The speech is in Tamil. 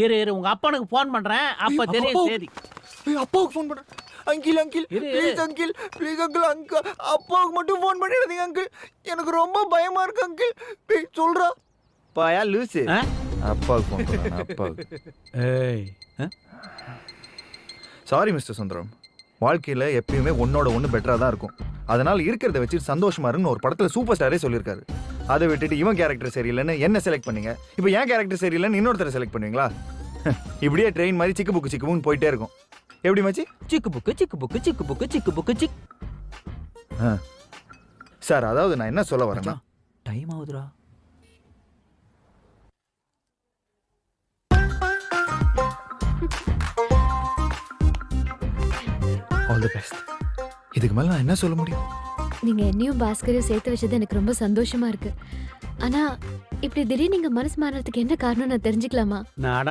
இரு இரு உங்க அப்பனுக்கு போன் பண்றேன் அப்ப தெரியும் சரி. அப்பாவுக்கு ஃபோன் பண்றேன். Uncle uncle please uncle please uncle uncle அப்பாவுக்கு மட்டும் ஃபோன் பண்ணிடாதீங்க அங்கிள். எனக்கு ரொம்ப பயமா இருக்கு அங்கிள். ப்ளீஸ் சொல்றா. பாயா லூசு. அப்பாவுக்கு ஃபோன் பண்றேன் அப்பாவுக்கு. ஏய் சாரி மிஸ்டர் சுந்தரம். வாழ்க்கையில் எப்பயுமே ஒன்னோட ஒன்று பெட்டராக தான் இருக்கும். அதனால் இருக்கிறத வச்சு சந்தோஷமா இருக்குன்னு ஒரு படத்தில் சூப்பர் ஸ்டாரே சொல்லியிருக்காரு. அதை விட்டுட்டு இவன் கேரக்டர் சரியில்லைன்னு என்ன செலக்ட் பண்ணீங்க, இப்போ ஏன் கேரக்டர் சரியில்லைன்னு இன்னொருத்தரை செலக்ட் பண்ணுவீங்களா? இப்படியே ட்ரெயின் மாதிரி சிக்கு புக்குன்னு போயிட்டே இருக்கும். எப்படி மச்சி? சிக்கு புக்கு சிக்கு புக்கு சிக்கு புக்கு சிக்கு புக்கு சிக். சார் அதாவது நான் என்ன சொல்ல வரேன்னா, டைம் ஆகுதுடா. All the best. இதுக்கு மேலே நான் என்ன சொல்ல முடியும்? நீங்க என்னையும் பாஸ்கரையும் சேர்த்து வச்சது எனக்கு ரொம்ப சந்தோஷமா இருக்கு. ஆனா இப்படி திடீர்னு நீங்க மனசு மாறதுக்கு என்ன காரணம் நான் தெரிஞ்சுக்கலாமா? நான்